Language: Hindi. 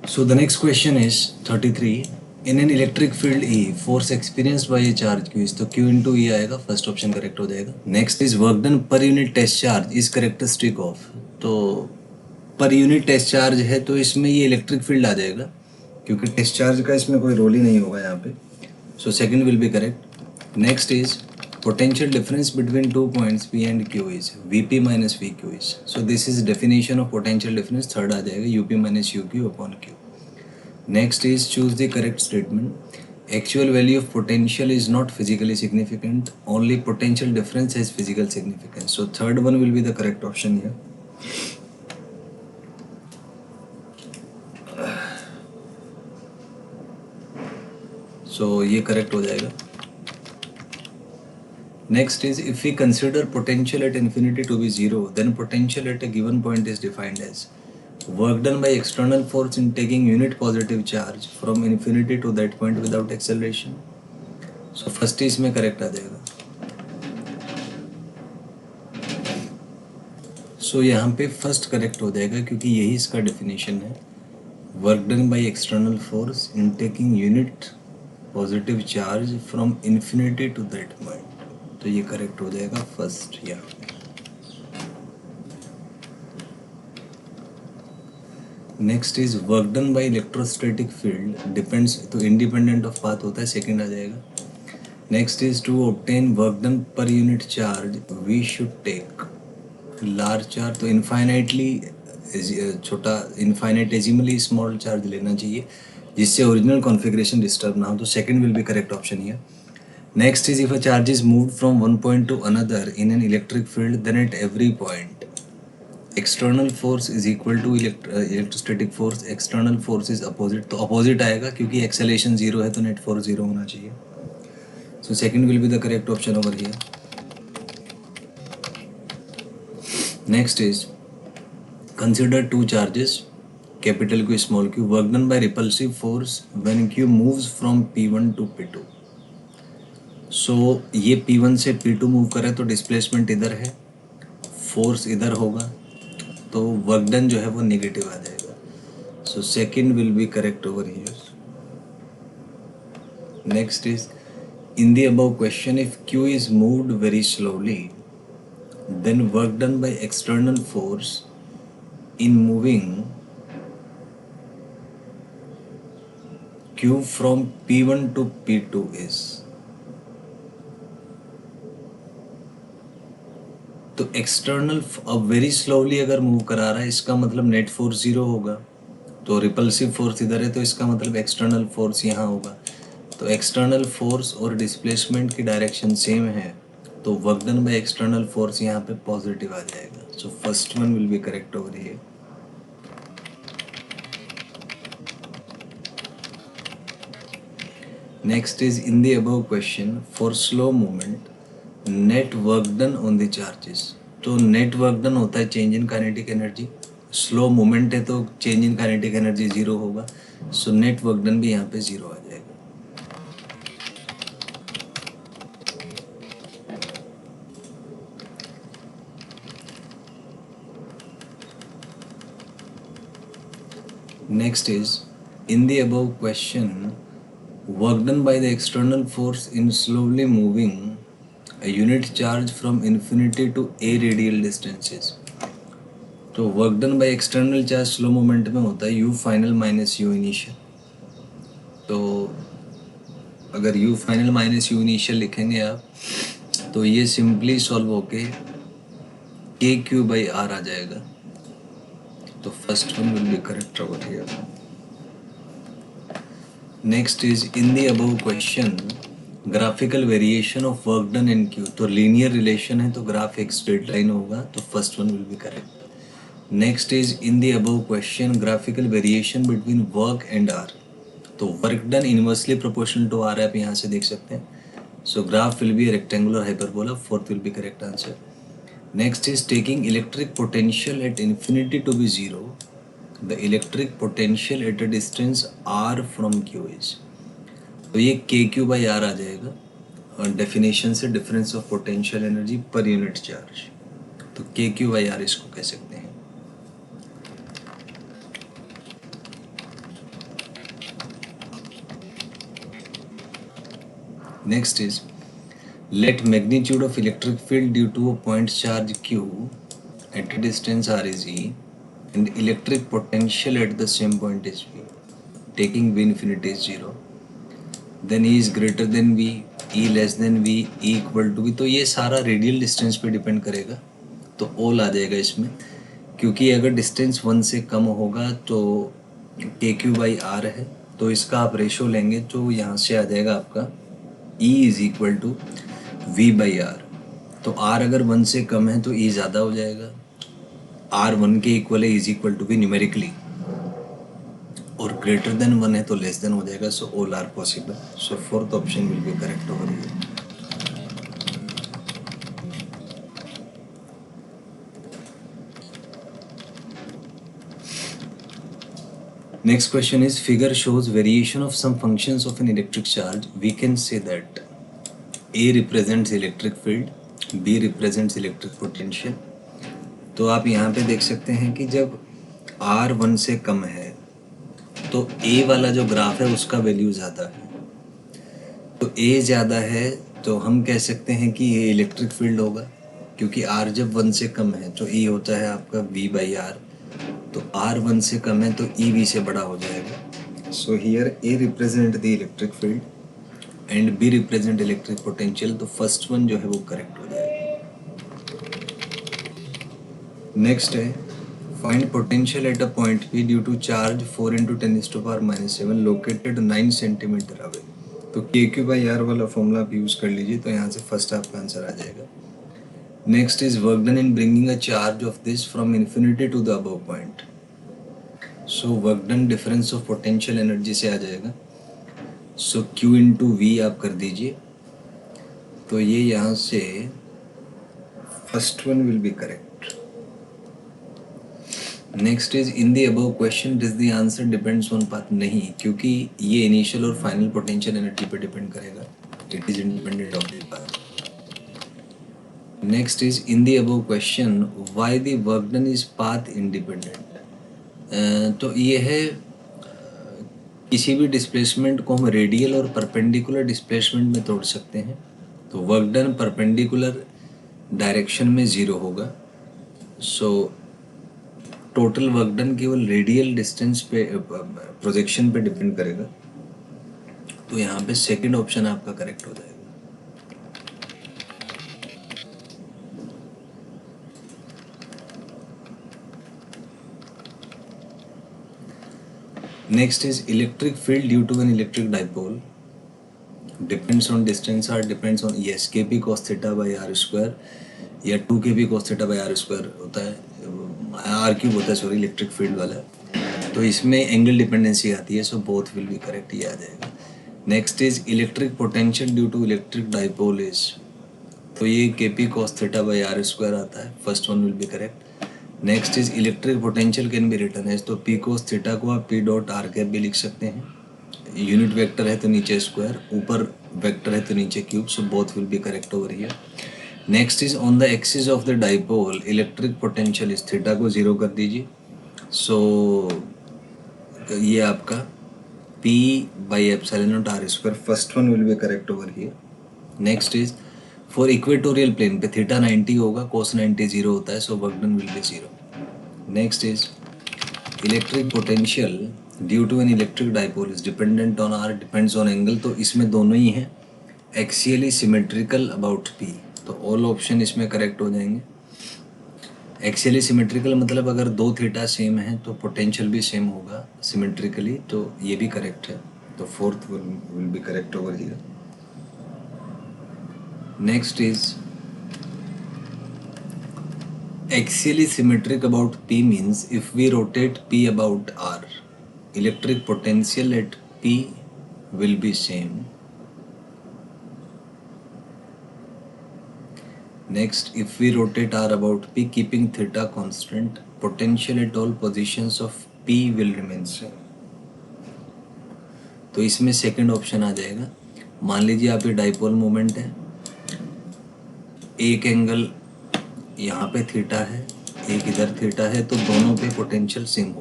So the next question is 33. In an electric field E, force experienced by a charge Q is तो Q into E आएगा, फर्स्ट ऑप्शन करेक्ट हो जाएगा. Next is work done per unit test charge is characteristic of. तो पर यूनिट टेस्ट चार्ज है तो इसमें ये इलेक्ट्रिक फील्ड आ जाएगा क्योंकि टेस्ट चार्ज का इसमें कोई रोल ही नहीं होगा यहाँ पे. सो second will be correct. Next is potential difference between 2 points P and Q is Vp minus Vq is. So this is definition of potential difference. Third आ जाएगा UP minus UQ upon Q. Next is choose the correct statement. Actual value of potential is not physically significant. Only potential difference has physical significance. So third one will be the correct option here. So ये correct हो जाएगा. Next is if we consider potential at infinity to be zero, then potential at a given point is defined as work done by external force in taking unit positive charge from infinity to that point without acceleration. So first इसमें correct आ जाएगा. So यहाँ पे first correct हो जाएगा क्योंकि यही इसका definition है. Work done by external force in taking unit positive charge from infinity to that point. तो ये करेक्ट हो जाएगा फर्स्ट यहाँ पे. Next is work done by electrostatic field depends, तो इंडिपेंडेंट ऑफ पाथ होता है, सेकंड आ जाएगा. Next is to obtain work done per unit charge we should take large charge, तो इनफाइनाइटली छोटा इनफाइनाइटेजिमली स्मॉल चार्ज लेना चाहिए जिससे ओरिजिनल कॉन्फ़िगरेशन डिस्टर्ब ना हो. तो second will be correct option here. Next is if a charge is moved from one point to another in an electric field, then at every point external force is equal to electrostatic force. External force is opposite, तो opposite आएगा क्योंकि acceleration zero है तो net force zero होना चाहिए. So second will be the correct option over here. Next is consider two charges capital Q small q work done by repulsive force when Q moves from P1 to P2. सो ये P1 से P2 मूव करे तो डिस्प्लेसमेंट इधर है, फोर्स इधर होगा, तो वर्क डन जो है वो नेगेटिव आ जाएगा. So second will be correct over here. Next is in the above question if Q is moved very slowly then work done by external force in moving Q from P1 to P2 is. तो एक्सटर्नल अब वेरी स्लोली अगर मूव करा रहा है इसका मतलब नेट फोर्स जीरो होगा, तो रिपल्सिव फोर्स इधर है तो इसका मतलब एक्सटर्नल फोर्स यहाँ होगा. तो एक्सटर्नल फोर्स और डिस्प्लेसमेंट की डायरेक्शन सेम है तो work done by external force यहाँ पे पॉजिटिव आ जाएगा. So first one will be correct over here. Next is in the above question for slow movement net work done on the charges. तो नेट वर्क डन होता है change in kinetic energy, slow movement है तो change in kinetic energy zero होगा. सो नेट वर्क डन भी यहाँ पे जीरो आ जाएगा. Next is in the above question work done by the external force in slowly moving a unit charge from infinity to a radial distances. तो work done by external charge slow moment में होता है u final minus u initial. तो अगर u final minus u initial लिखेंगे आप तो ये सिंपली सॉल्व होके kq बाई r आ जाएगा. तो first one will be correct over here. Next is in the above question graphical variation of work done in Q. तो लीनियर रिलेशन है तो ग्राफ एक स्ट्रेट लाइन होगा, तो first one will be correct. Next is in the above question graphical variation between work and R. तो work done inversely proportional to R आप यहाँ से देख सकते हैं. So graph will be rectangular hyperbola. Fourth will be correct answer. Next is taking electric potential at infinity to be zero the electric potential at a distance R from Q is. तो ये KQ बाई R आ जाएगा और डेफिनेशन से डिफरेंस ऑफ पोटेंशियल एनर्जी पर यूनिट चार्ज. तो KQ बाई R इसको कह सकते हैं. Next is let magnitude of electric field due to a point charge q at a distance r is e and electric potential at the same point is v, taking v infinity is 0, then e is greater than v, e less than v, e equal to v। तो ये सारा रेडियल डिस्टेंस पे डिपेंड करेगा, तो ऑल आ जाएगा इसमें, क्योंकि अगर डिस्टेंस 1 से कम होगा तो के क्यू बाई आर है, तो इसका आप रेशो लेंगे तो यहाँ से आ जाएगा आपका E is equal to V by R. तो R अगर 1 से कम है तो E ज़्यादा हो जाएगा, R 1 के इक्वल है, इज इक्वल टू भी न्यूमेरिकली, और ग्रेटर देन 1 है तो लेस देन हो जाएगा। So all are possible, so fourth option will be correct over here. Next question is figure shows variation of some functions of an electric charge. We can say that A represents electric field, B represents electric potential। तो आप यहाँ पे देख सकते हैं कि जब R 1 से कम है तो A वाला जो ग्राफ है उसका वैल्यू ज़्यादा है, तो A ज़्यादा है तो हम कह सकते हैं कि ये इलेक्ट्रिक फील्ड होगा, क्योंकि R जब 1 से कम है तो E होता है आपका V बाई आर, तो R 1 से कम है तो E V से बड़ा हो जाएगा। So here A represent the electric field and B represent electric potential, तो फर्स्ट वन जो है वो करेक्ट हो जाएगा। नेक्स्ट है find potential at a point P due to charge 4 × 10⁻⁻7 located 9 centimetre away. तो KQ/R वाला फॉर्मूला आप यूज़ कर लीजिए, तो यहाँ से फर्स्ट आपका आंसर आ जाएगा। Next is work done in bringing a charge of this from infinity to the above point. So work done difference of potential energy से आ जाएगा। सो Q इंटू वी आप कर दीजिए, तो ये यहाँ से first one will be correct. Next is in the above question does the answer depends on path. नहीं, क्योंकि ये इनिशियल और फाइनल पोटेंशियल एनर्जी पे डिपेंड करेगा, it is independent of the path. Next is in the above question why the work done is path independent. तो ये है किसी भी डिस्प्लेसमेंट को हम रेडियल और परपेंडिकुलर डिस्प्लेसमेंट में तोड़ सकते हैं। तो वर्क डन परपेंडिकुलर डायरेक्शन में 0 होगा, सो टोटल वर्क डन केवल रेडियल डिस्टेंस पे प्रोजेक्शन पे डिपेंड करेगा, तो यहाँ पे सेकंड ऑप्शन आपका करेक्ट हो जाएगा। Next is electric field due to an electric dipole depends on distance r depends on yes kp cos theta by r square या 2 kp cos theta by r square होता है, r क्यूब होता है सॉरी इलेक्ट्रिक फील्ड वाला, तो इसमें एंगल डिपेंडेंसी आती है, so both will be correct, ये आ जाएगा। Next is electric potential due to electric dipole is, तो ये kp cos theta by r square आता है, first one will be correct. Next is electric potential can be written as, तो पी कोस थीटा को आप पी डॉट आर कैप भी लिख सकते हैं, यूनिट वेक्टर है तो नीचे स्क्वायर, ऊपर वेक्टर है तो नीचे cube, so both will be correct over here. Next is on the axis of the dipole electric potential is, theta को 0 कर दीजिए, सो ये आपका P by epsilon naught R square, first one will be correct over here. Next is for equatorial plane पे थीटा 90 होगा, कोस 90 0 होता है, so work done will be 0। Next is electric potential due to N electric dipole is dependent on R depends on angle, तो इसमें दोनों ही हैं, एक्सियली सिमेट्रिकल अबाउट पी, तो ऑल ऑप्शन इसमें करेक्ट हो जाएंगे। एक्सियली सिमेट्रिकल मतलब अगर 2 थीटा सेम है तो पोटेंशियल भी सेम होगा सिमेट्रिकली, तो ये भी करेक्ट है, तो fourth will be correct over here. Next is axially symmetric about P means if we rotate P about R, electric potential at P will be same. Next, if we rotate R about P keeping theta constant, potential at all positions of P will remain same. तो इसमें सेकंड ऑप्शन आ जाएगा। मान लीजिए आप ये डाइपोल मोमेंट है, एक एंगल यहाँ पे थीटा है, एक इधर थीटा है, तो दोनों पे पोटेंशियल सेम हो।